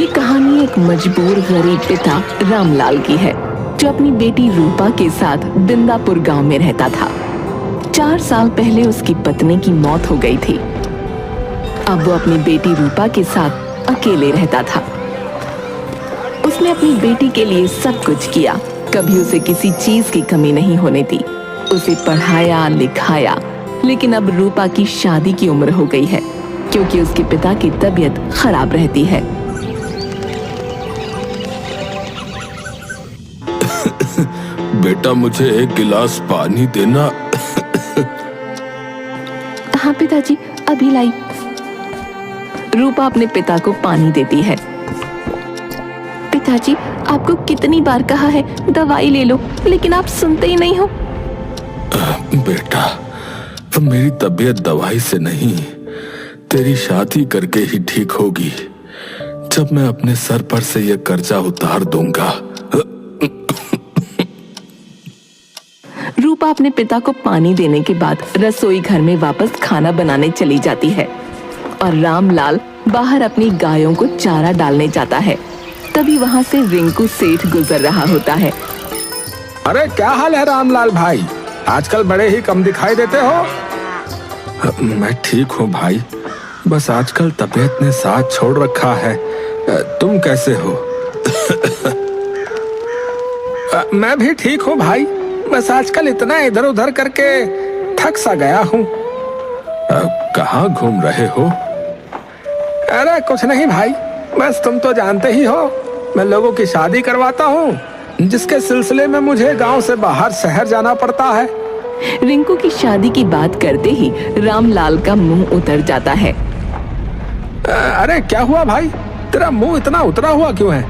ये कहानी एक मजबूर गरीब पिता रामलाल की है, जो अपनी बेटी रूपा के साथ बिंदापुर गांव में रहता था। 4 साल पहले उसकी पत्नी की मौत हो गई थी। अब वो अपनी बेटी रूपा के साथ अकेले रहता था। उसने अपनी बेटी के लिए सब कुछ किया, कभी उसे किसी चीज की कमी नहीं होने दी। उसे पढ़ाया लिखाया, लेकिन अब रूपा की शादी की उम्र हो गई है, क्योंकि उसके पिता की तबीयत खराब रहती है। बेटा, मुझे एक गिलास पानी देना। हाँ पिताजी, अभी लाई। रूपा अपने पिता को पानी देती है। पिताजी, आपको कितनी बार कहा है दवाई ले लो, लेकिन आप सुनते ही नहीं हो। बेटा, मेरी तबीयत दवाई से नहीं, तेरी शादी करके ही ठीक होगी, जब मैं अपने सर पर से यह कर्जा उतार दूंगा। रूपा अपने पिता को पानी देने के बाद रसोई घर में वापस खाना बनाने चली जाती है और रामलाल बाहर अपनी गायों को चारा डालने जाता है। तभी वहां से रिंकू सेठ गुजर रहा होता है। अरे क्या हाल है रामलाल भाई, आजकल बड़े ही कम दिखाई देते हो। मैं ठीक हूँ भाई, बस आजकल तबीयत ने साथ छोड़ रखा है। तुम कैसे हो? मैं भी ठीक हूँ भाई, बस आजकल इतना इधर उधर करके थक सा गया हूँ। कहाँ घूम रहे हो? अरे कुछ नहीं भाई, बस तुम तो जानते ही हो, मैं लोगों की शादी करवाता हूँ, जिसके सिलसिले में मुझे गांव से बाहर शहर जाना पड़ता है। रिंकू की शादी की बात करते ही रामलाल का मुंह उतर जाता है। अरे क्या हुआ भाई, तेरा मुंह इतना उतरा हुआ क्यों है?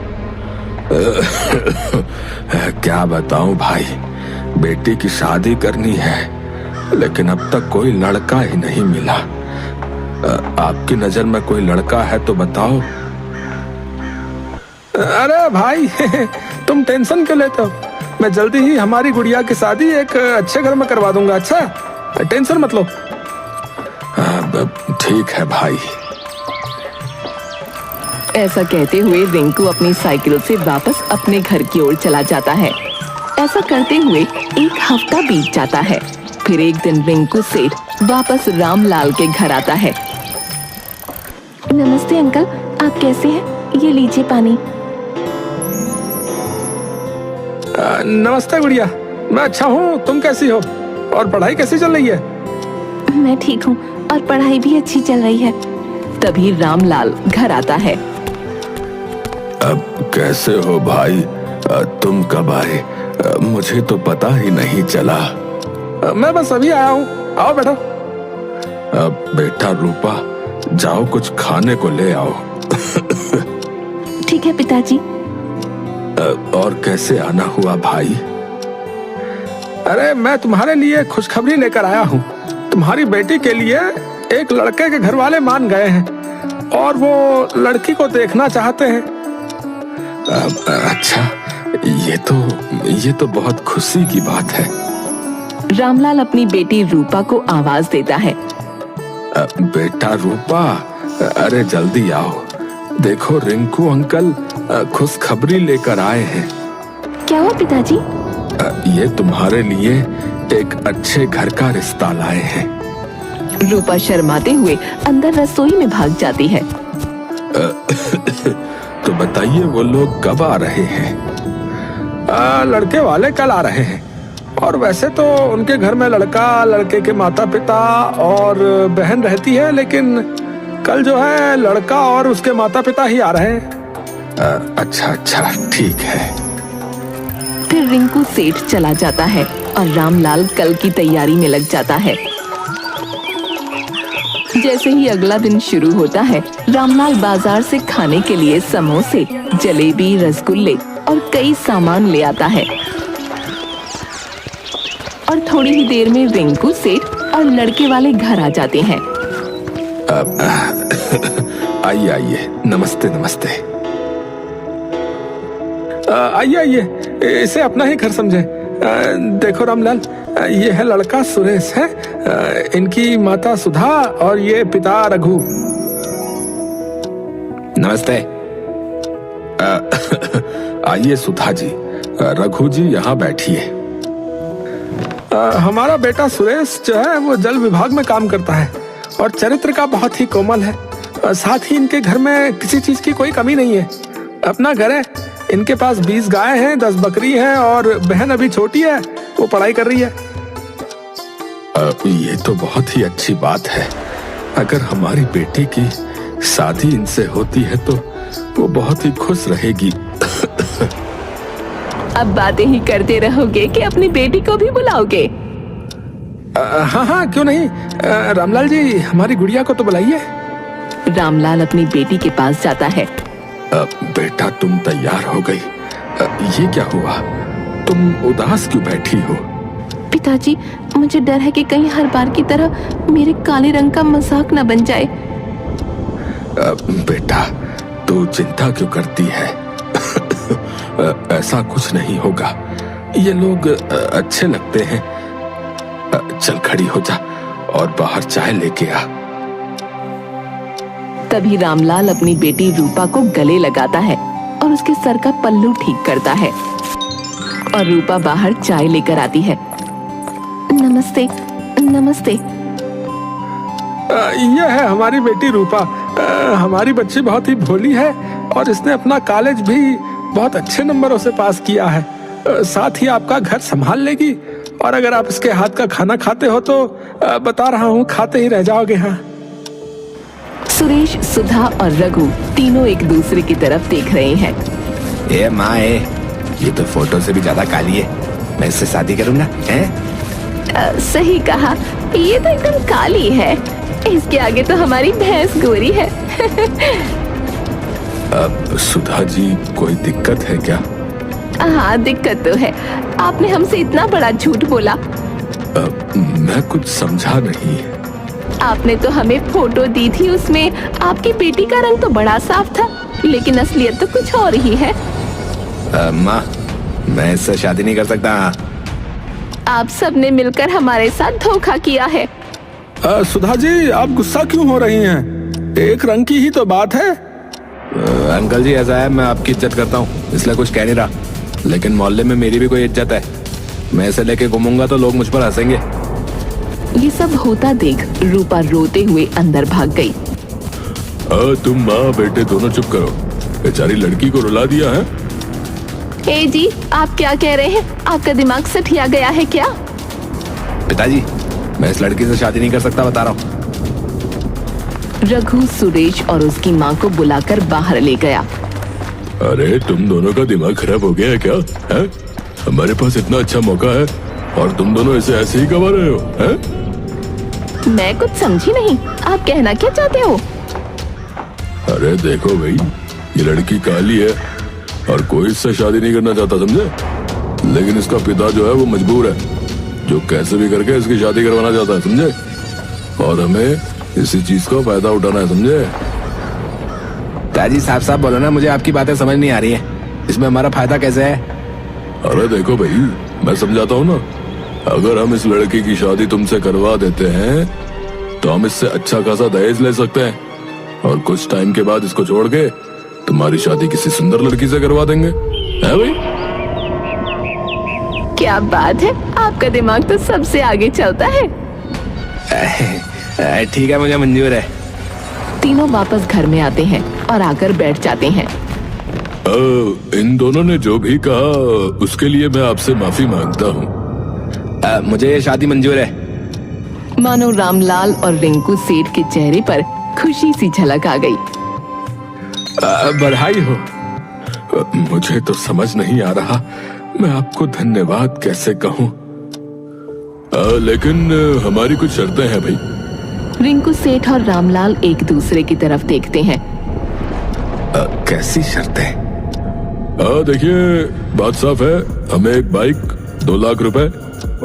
क्या बताऊं भाई, बेटी की शादी करनी है, लेकिन अब तक कोई लड़का ही नहीं मिला। आपकी नजर में कोई लड़का है तो बताओ। अरे भाई तुम टेंशन क्यों लेते हो, मैं जल्दी ही हमारी गुड़िया की शादी एक अच्छे घर में करवा दूंगा। अच्छा, टेंशन मत लो। ठीक है भाई। ऐसा कहते हुए रिंकू अपनी साइकिल से वापस अपने घर की ओर चला जाता है। ऐसा करते हुए 1 हफ्ता बीत जाता है। फिर एक दिन रिंकू सेठ वापस रामलाल के घर आता है। नमस्ते अंकल, आप कैसे हैं? ये लीजिए पानी। नमस्ते गुड़िया, मैं अच्छा हूँ, तुम कैसी हो और पढ़ाई कैसी चल रही है? मैं ठीक हूँ और पढ़ाई भी अच्छी चल रही है। तभी रामलाल घर आता है। अब कैसे हो भाई, तुम कब आए? मुझे तो पता ही नहीं चला। मैं बस अभी आया हूँ, आओ बैठो। बेटा रूपा, जाओ कुछ खाने को ले आओ। ठीक है पिताजी। और कैसे आना हुआ भाई? अरे मैं तुम्हारे लिए खुशखबरी लेकर आया हूँ। तुम्हारी बेटी के लिए एक लड़के के घर वाले मान गए हैं और वो लड़की को देखना चाहते हैं। अच्छा, ये तो बहुत खुशी की बात है। रामलाल अपनी बेटी रूपा को आवाज देता है। बेटा रूपा, अरे जल्दी आओ, देखो रिंकू अंकल खुशखबरी लेकर आए हैं। क्या हुआ पिताजी? ये तुम्हारे लिए एक अच्छे घर का रिश्ता लाए हैं। रूपा शर्माते हुए अंदर रसोई में भाग जाती है। तो बताइए वो लोग कब आ रहे हैं? लड़के वाले कल आ रहे हैं, और वैसे तो उनके घर में लड़का, लड़के के माता पिता और बहन रहती है, लेकिन कल जो है लड़का और उसके माता पिता ही आ रहे हैं। अच्छा, ठीक है। फिर रिंकू सेठ चला जाता है और रामलाल कल की तैयारी में लग जाता है। जैसे ही अगला दिन शुरू होता है, रामलाल बाजार से खाने के लिए समोसे, जलेबी, रसगुल्ले और कई सामान ले आता है। और थोड़ी ही देर में रिंकू सेठ और लड़के वाले घर आ जाते हैं। आइए, नमस्ते नमस्ते। आइए, इसे अपना ही घर समझे। देखो रामलाल, ये है लड़का सुरेश है, इनकी माता सुधा और ये पिता रघु। नमस्ते। आइए सुधा जी, रघु जी यहाँ बैठिए। हमारा बेटा सुरेश जो है वो जल विभाग में काम करता है और चरित्र का बहुत ही कोमल है। साथ ही इनके घर में किसी चीज की कोई कमी नहीं है। अपना घर है, इनके पास 20 गाय हैं, 10 बकरी हैं और बहन अभी छोटी है, वो पढ़ाई कर रही है। ये तो बहुत ही अच्छी बात है। अगर हमारी बेटी की शादी इनसे होती है तो वो बहुत ही खुश रहेगी। अब बातें ही करते रहोगे कि अपनी बेटी को भी बुलाओगे? हाँ हाँ, क्यों नहीं। रामलाल जी, हमारी गुड़िया को तो बुलाइए। रामलाल अपनी बेटी के पास जाता है। बेटा, तुम तैयार हो गई? ये क्या हुआ? तुम उदास क्यों बैठी हो? पिताजी, मुझे डर है कि कहीं हर बार की तरह मेरे काले रंग का मजाक न बन जाए। बेटा, तू चिंता क्यों करती है? ऐसा कुछ नहीं होगा। ये लोग अच्छे लगते हैं। चल खड़ी हो जा और बाहर चाय लेके आ। तभी रामलाल अपनी बेटी रूपा को गले लगाता है और उसके सर का पल्लू ठीक करता है और रूपा बाहर चाय लेकर आती है। नमस्ते। नमस्ते। यह है हमारी बेटी रूपा। हमारी बच्ची बहुत ही भोली है और इसने अपना कॉलेज भी बहुत अच्छे नंबरों से पास किया है। साथ ही आपका घर संभाल लेगी और अगर आप इसके हाथ का खाना खाते हो तो बता रहा हूँ, खाते ही रह जाओगे। हाँ। सुरेश, सुधा और रघु तीनों एक दूसरे की तरफ देख रहे हैं। ए माँ, ये तो फोटो से भी ज्यादा काली है। मैं इससे शादी करूँ ना? सही कहा, ये तो एकदम काली है। इसके आगे तो हमारी भैंस गोरी है। अब सुधा जी, कोई दिक्कत है क्या? हाँ, दिक्कत तो है। आपने हमसे इतना बड़ा झूठ बोला। मैं कुछ समझा नहीं। आपने तो हमें फोटो दी थी, उसमें आपकी बेटी का रंग तो बड़ा साफ था, लेकिन असलियत तो कुछ और ही है। माँ, मैं इससे शादी नहीं कर सकता। आप सबने मिलकर हमारे साथ धोखा किया है। सुधा जी, आप गुस्सा क्यों हो रही हैं? एक रंग की ही तो बात है। अंकल जी, ऐसा है, मैं आपकी इज्जत करता हूँ इसलिए कुछ कह नहीं रहा, लेकिन मोहल्ले में मेरी भी कोई इज्जत है। मैं इसे लेके घूमूंगा तो लोग मुझ पर हंसेंगे। ये सब होता देख रूपा रोते हुए अंदर भाग गई। तुम माँ बेटे दोनों चुप करो। बेचारी लड़की को रुला दिया है। ए जी, आप क्या कह रहे हैं? आपका दिमाग सठिया गया है क्या? पिताजी, मैं इस लड़की से शादी नहीं कर सकता, बता रहा हूँ। रघु सुरेश और उसकी माँ को बुलाकर बाहर ले गया। अरे तुम दोनों का दिमाग खराब हो गया है क्या? है? हमारे पास इतना अच्छा मौका है और तुम दोनों इसे ऐसे ही गवा रहे हो? है? मैं कुछ समझी नहीं, आप कहना क्या चाहते हो? अरे देखो भाई, ये लड़की काली है और कोई इससे शादी नहीं करना चाहता, समझे? लेकिन इसका पिता जो है वो मजबूर है, जो कैसे भी करके इसकी शादी करवाना चाहता है, समझे? और हमें इसी चीज का फायदा उठाना है, समझे? पिताजी, साफ साफ बोलो ना, मुझे आपकी बातें समझ नहीं आ रही है। इसमें हमारा फायदा कैसे है? अरे देखो भाई, मैं समझाता हूँ ना। अगर हम इस लड़की की शादी तुमसे करवा देते हैं तो हम इससे अच्छा खासा दहेज ले सकते हैं और कुछ टाइम के बाद इसको छोड़ के तुम्हारी शादी किसी सुंदर लड़की से करवा देंगे, है भाई? क्या बात है, आपका दिमाग तो सबसे आगे चलता है। ठीक है, मुझे मंजूर है। तीनों वापस घर में आते हैं और आकर बैठ जाते हैं। इन दोनों ने जो भी कहा उसके लिए मैं आपसे माफी मांगता हूँ। मुझे ये शादी मंजूर है। मानो रामलाल और रिंकू सेठ के चेहरे पर खुशी सी झलक आ गई। बधाई हो। मुझे तो समझ नहीं आ रहा मैं आपको धन्यवाद कैसे कहूँ, लेकिन हमारी कुछ शर्तें हैं भाई। रिंकू सेठ और रामलाल एक दूसरे की तरफ देखते हैं। कैसी शर्तें? देखिए, बात साफ है, हमें एक बाइक, 2 लाख रुपए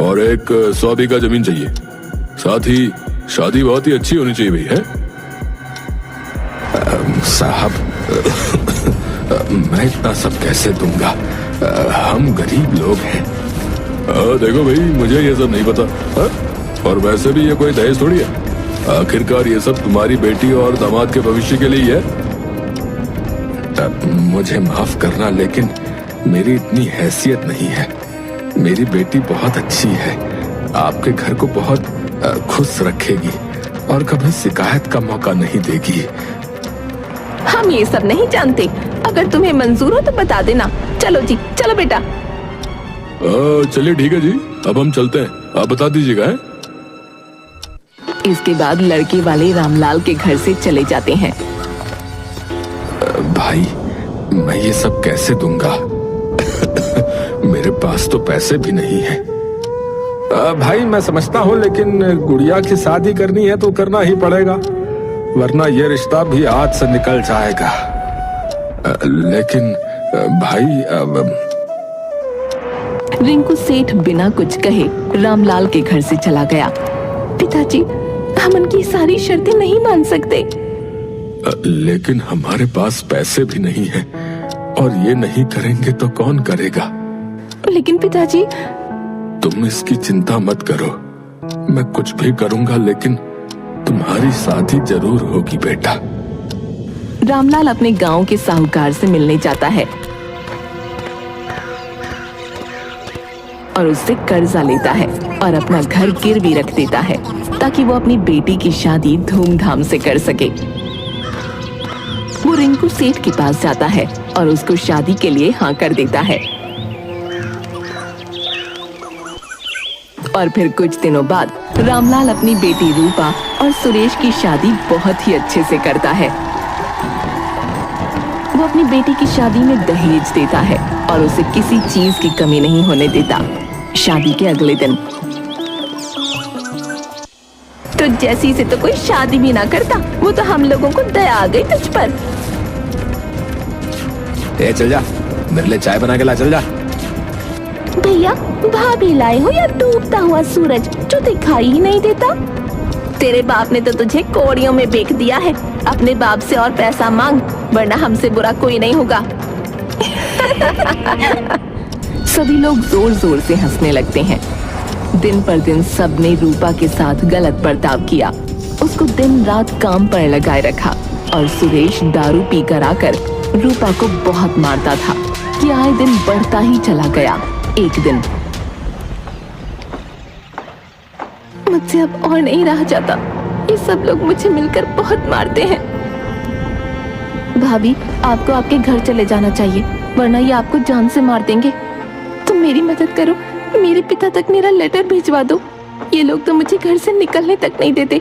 और एक 100 बीघा जमीन चाहिए। साथ ही शादी बहुत ही अच्छी होनी चाहिए भाई, है? साहब, मैं इतना सब कैसे दूंगा? हम गरीब लोग हैं। देखो भाई, मुझे ये सब नहीं पता, और वैसे भी ये कोई दहेज थोड़ी है। आखिरकार ये सब तुम्हारी बेटी और दामाद के भविष्य के लिए ही है। मुझे माफ करना, लेकिन मेरी इतनी हैसियत नहीं है। मेरी बेटी बहुत अच्छी है, आपके घर को बहुत खुश रखेगी और कभी शिकायत का मौका नहीं देगी। हम ये सब नहीं जानते। अगर तुम्हें मंजूर हो तो बता देना। चलो जी, चलो बेटा। चलिए ठीक है जी, अब हम चलते हैं, आप बता दीजिएगा। इसके बाद लड़के वाले रामलाल के घर से चले जाते हैं। भाई, मैं ये सब कैसे दूंगा? मेरे पास तो पैसे भी नहीं है। भाई मैं समझता हूँ, लेकिन गुड़िया की शादी करनी है तो करना ही पड़ेगा, वरना ये रिश्ता भी हाथ से निकल जाएगा। लेकिन भाई रिंकू सेठ बिना कुछ कहे रामलाल के घर से चला गया। पिताजी, हम उनकी सारी शर्तें नहीं मान सकते। लेकिन हमारे पास पैसे भी नहीं है, और ये नहीं करेंगे तो कौन करेगा? लेकिन पिताजी। तुम इसकी चिंता मत करो, मैं कुछ भी करूंगा, लेकिन तुम्हारी शादी जरूर होगी बेटा। रामलाल अपने गांव के साहूकार से मिलने जाता है और उससे कर्जा लेता है और अपना घर गिरवी रख देता है ताकि वो अपनी बेटी की शादी धूमधाम से कर सके। वो रिंकू सेठ के पास जाता है और उसको शादी के लिए हाँ कर देता है। और फिर कुछ दिनों बाद रामलाल अपनी बेटी रूपा और सुरेश की शादी बहुत ही अच्छे से करता है। वो अपनी बेटी की शादी में दहेज देता है और उसे किसी चीज की कमी नहीं होने देता। शादी के अगले दिन तो जैसी से तो कोई शादी भी ना करता, वो तो हम लोगों को दया आ गई तुझ पर। चल जा, मेरे लिए चाय बना के ला, चल जा। भैया, भाभी लाए हो या डूबता हुआ सूरज जो दिखाई ही नहीं देता? तेरे बाप ने तो तुझे कौड़ियों में बेच दिया है। अपने बाप से और पैसा मांग, वरना हमसे बुरा कोई नहीं होगा। सभी लोग जोर जोर से हंसने लगते हैं। दिन पर दिन सबने रूपा के साथ गलत बर्ताव किया, उसको दिन रात काम पर लगाए रखा और सुरेश दारू पीकर आकर रूपा को बहुत मारता था कि आए दिन बढ़ता ही चला गया। एक दिन मुझसे अब और नहीं रहा जाता, ये सब लोग मुझे मिलकर बहुत मारते हैं। भाभी, आपको आपके घर चले जाना चाहिए, वरना ये आपको जान से मार देंगे। तुम मेरी मदद करो, मेरे पिता तक मेरा लेटर भिजवा दो। ये लोग तो मुझे घर से निकलने तक नहीं देते।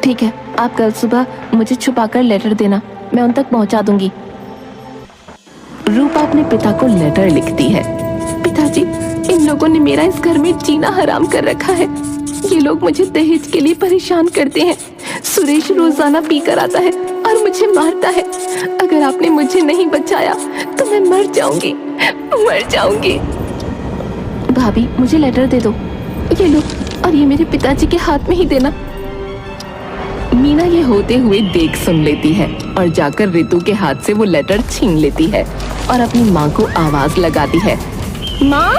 ठीक है, आप कल सुबह मुझे छुपाकर लेटर देना, मैं उन तक पहुंचा दूंगी। रूपा अपने पिता को लेटर लिखती है। पिताजी, इन लोगों ने मेरा इस घर में जीना हराम कर रखा है। ये लोग मुझे दहेज के लिए परेशान करते हैं। सुरेश रोजाना पीकर आता है और मुझे मारता है। अगर आपने मुझे नहीं बचाया तो मैं मर जाऊंगी, मर जाऊंगी। भाभी, मुझे लेटर दे दो। ये लो, और ये मेरे पिताजी के हाथ में ही देना। मीना ये होते हुए देख सुन लेती है और जाकर रितु के हाथ से वो लेटर छीन लेती है और अपनी माँ को आवाज लगाती है। माँ,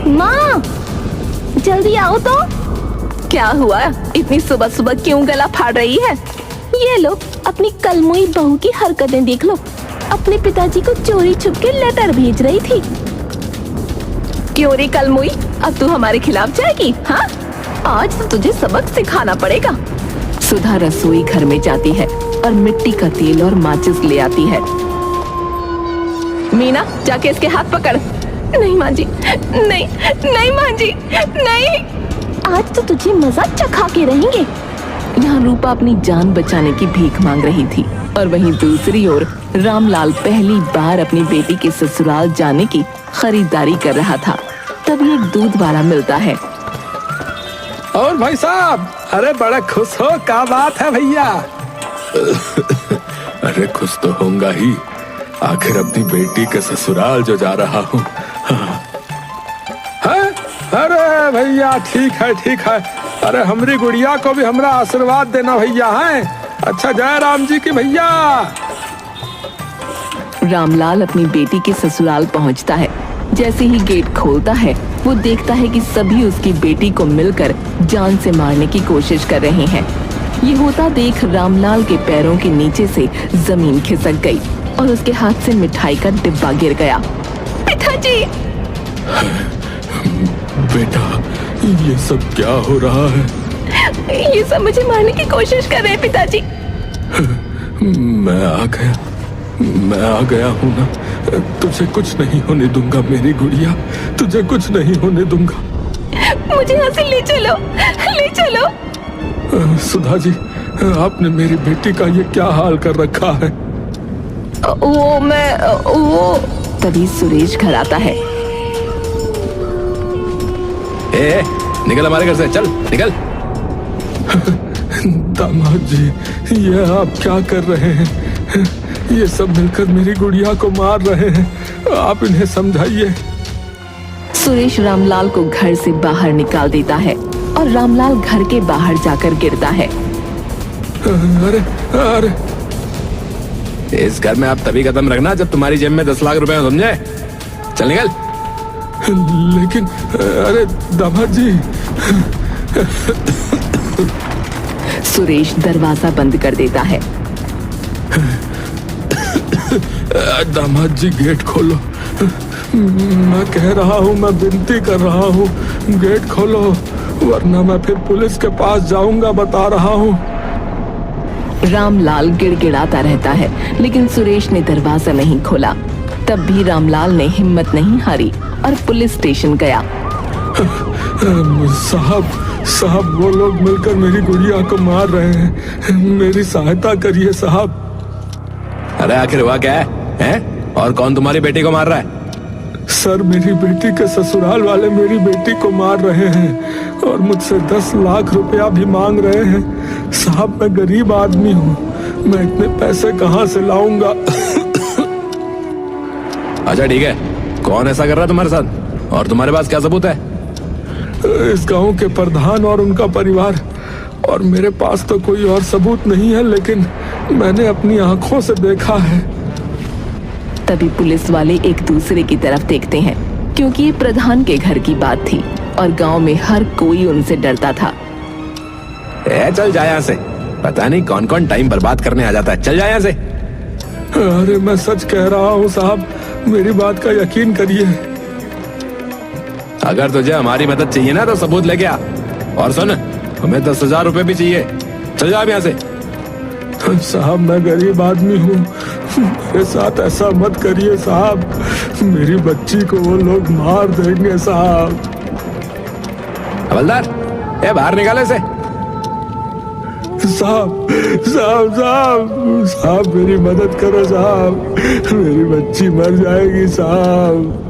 माँ, जल्दी आओ तो। क्या हुआ? इतनी सुबह सुबह क्यों गला फाड़ रही है? ये लो, अपनी कलमुई बहू की हरकतें देख लो। अपने पिताजी को चोरी छुप के लेटर भेज रही थी। क्यों रे कलमुई, अब तू हमारे खिलाफ जाएगी? हाँ, आज तो तुझे सबक सिखाना पड़ेगा। सुधा रसोई घर में जाती है और मिट्टी का तेल और माचिस ले आती है। मीना, जाके इसके हाथ पकड़। नहीं माँ जी, नहीं, नहीं माँ जी, नहीं। आज तो तुझे मजा चखा के रहेंगे। यहाँ रूपा अपनी जान बचाने की भीख मांग रही थी और वहीं दूसरी ओर रामलाल पहली बार अपनी बेटी के ससुराल जाने की खरीदारी कर रहा था। तभी एक दूध वाला मिलता है। और भाई साहब, अरे बड़ा खुश हो, क्या बात है भैया? अरे खुश तो होऊंगा ही, आखिर अपनी बेटी के ससुराल जो जा रहा हूँ। अरे भैया, ठीक है, ठीक है। अरे हमारी गुड़िया को भी हमरा आशीर्वाद देना भैया। है अच्छा, जय राम जी की भैया। रामलाल अपनी बेटी के ससुराल पहुंचता है। जैसे ही गेट खोलता है, वो देखता है कि सभी उसकी बेटी को मिलकर जान से मारने की कोशिश कर रहे हैं। ये होता देख रामलाल के पैरों के नीचे से जमीन खिसक गई। वो अपनी बेटी को पकड़ने की कोशिश करता है, लेकिन वो उसके हाथ से छूट जाती है। रामलाल अपनी बेटी को पकड़ने की कोशिश करता है, लेकिन वो उसके हाथ से छूट जाती है। रामलाल अपनी बेटी को पकड़ने की कोशिश करता है, लेकिन वो उसके हाथ से छूट जाती है। और उसके हाथ से मिठाई का डिब्बा गिर गया। पिताजी! बेटा, ये सब क्या हो रहा है? ये सब मुझे मारने की कोशिश कर रहे हैं पिताजी। मैं आ गया हूँ ना। तुझे कुछ नहीं होने दूंगा मेरी गुड़िया, तुझे कुछ नहीं होने दूंगा। मुझे यहाँ से ले चलो, ले चलो। सुधा जी, आपने मेरी बेटी का ये क्या हाल कर रखा है? वो तभी सुरेश घर आता है। ए, निकल हमारे घर से, चल निकल। दामाद जी, ये आप क्या कर रहे हैं? ये सब मिलकर मेरी गुड़िया को मार रहे हैं, आप इन्हें समझाइए। सुरेश रामलाल को घर से बाहर निकाल देता है और रामलाल घर के बाहर जाकर गिरता है। अरे अरे, इस घर में आप तभी कदम रखना जब तुम्हारी जेब में 10 लाख रुपए हो, समझे? चल निकल। लेकिन अरे दामाद जी। सुरेश दरवाजा बंद कर देता है। दामाद जी, गेट खोलो। मैं कह रहा हूँ, मैं विनती कर रहा हूँ, गेट खोलो, वरना मैं फिर पुलिस के पास जाऊंगा, बता रहा हूँ। रामलाल गिड़गिड़ाता रहता है, लेकिन सुरेश ने दरवाजा नहीं खोला। तब भी रामलाल ने हिम्मत नहीं हारी और पुलिस स्टेशन गया। साहब, वो लोग मिलकर मेरी गुड़िया को मार रहे हैं, मेरी सहायता करिए साहब। अरे आखिर हुआ क्या है? और कौन तुम्हारी बेटी को मार रहा है? सर, मेरी बेटी के ससुराल वाले मेरी बेटी को मार रहे हैं और मुझसे 10 लाख रुपया भी मांग रहे हैं। साहब, मैं गरीब आदमी हूँ, मैं इतने पैसे कहाँ से लाऊंगा? अच्छा ठीक है, कौन ऐसा कर रहा है तुम्हारे साथ और तुम्हारे पास क्या सबूत है? इस गांव के प्रधान और उनका परिवार, और मेरे पास तो कोई और सबूत नहीं है, लेकिन मैंने अपनी आंखों से देखा है। तभी पुलिस वाले एक दूसरे की तरफ देखते हैं, क्योंकि ये प्रधान के घर की बात थी और गांव में हर कोई उनसे डरता था। चल जा यहाँ से, पता नहीं कौन कौन टाइम बर्बाद करने आ जाता है। चल जा यहाँ से। अरे मैं सच कह रहा हूँ साहब, मेरी बात का यकीन करिए। अगर तुझे हमारी मदद चाहिए ना तो सबूत लेके आ, और सुन, हमें 10,000 रुपए भी चाहिए। चल जा यहाँ से। साहब, मैं गरीब आदमी हूँ, मेरे साथ ऐसा मत करिए साहब, मेरी बच्ची को वो लोग मार देंगे साहब। हवलदार, बाहर निकाले से। साहब, मेरी मदद करो साहब, मेरी बच्ची मर जाएगी साहब।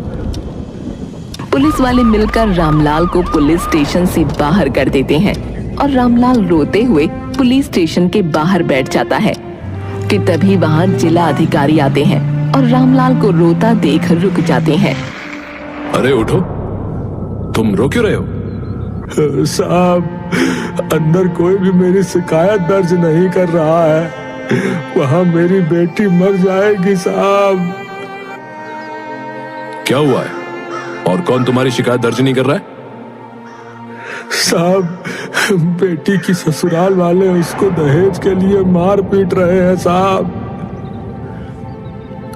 पुलिस वाले मिलकर रामलाल को पुलिस स्टेशन से बाहर कर देते हैं और रामलाल रोते हुए पुलिस स्टेशन के बाहर बैठ जाता है कि तभी वहाँ जिला अधिकारी आते हैं और रामलाल को रोता देख रुक जाते हैं। अरे उठो, तुम रो क्यों रहे हो? साहब, अंदर कोई भी मेरी शिकायत दर्ज नहीं कर रहा है, वहाँ मेरी बेटी मर जाएगी साहब। क्या हुआ है और कौन तुम्हारी शिकायत दर्ज नहीं कर रहा है? साहब, बेटी की ससुराल वाले उसको दहेज के लिए मार पीट रहे हैं साहब।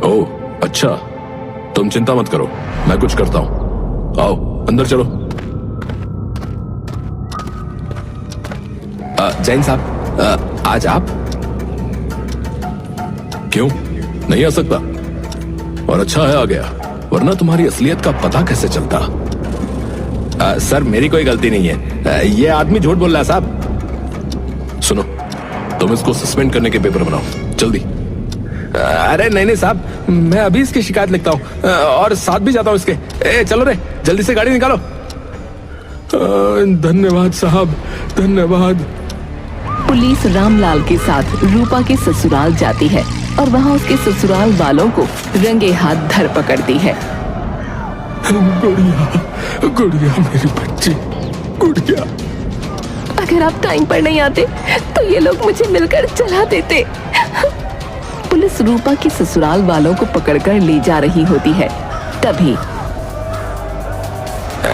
ओह अच्छा, तुम चिंता मत करो, मैं कुछ करता हूँ। आओ अंदर चलो। जैन साहब, आज आप? क्यों नहीं आ सकता? और अच्छा है आ गया, वरना तुम्हारी असलियत का पता कैसे चलता? सर, मेरी कोई गलती नहीं है, ये आदमी झूठ बोल रहा है साहब। सुनो, तुम इसको सस्पेंड करने के पेपर बनाओ जल्दी। अरे नहीं साहब, मैं अभी इसकी शिकायत लिखता हूँ और साथ भी जाता हूँ इसके। चलो रे, जल्दी से गाड़ी निकालो। धन्यवाद साहब, धन्यवाद। पुलिस रामलाल के साथ रूपा के ससुराल जाती है और वहाँ उसके ससुराल वालों को रंगे हाथ धर पकड़ती है। गुड़िया मेरी बच्ची, गुड़िया। अगर आप टाइम पर नहीं आते तो ये लोग मुझे मिलकर जला देते। पुलिस रूपा के ससुराल वालों को पकड़कर ले जा रही होती है। तभी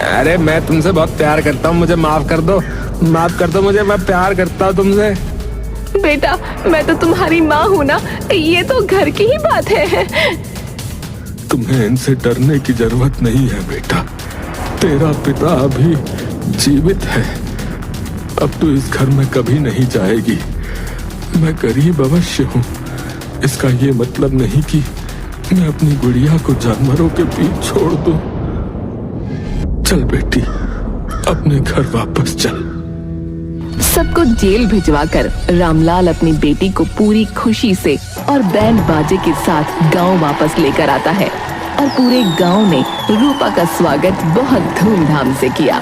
अरे मैं तुमसे बहुत प्यार करता हूँ, मुझे माफ कर दो मुझे, मैं प्यार करता हूँ तुमसे। बेटा, मैं तो तुम्हारी माँ हूँ ना, ये तो घर की ही बात है। तुम्हें इनसे डरने की जरूरत नहीं है बेटा। तेरा पिता अभी जीवित है। अब तू इस घर में कभी नहीं जाएगी। मैं गरीब अवश्य हूँ, इसका ये मतलब नहीं कि मैं अपनी गुड़िया को जानवरों के बीच छोड़ दूं। चल बेटी, अपने घर वापस चल। सबको जेल भिजवाकर रामलाल अपनी बेटी को पूरी खुशी से और बैंड बाजे के साथ गांव वापस लेकर आता है और पूरे गांव ने रूपा का स्वागत बहुत धूमधाम से किया।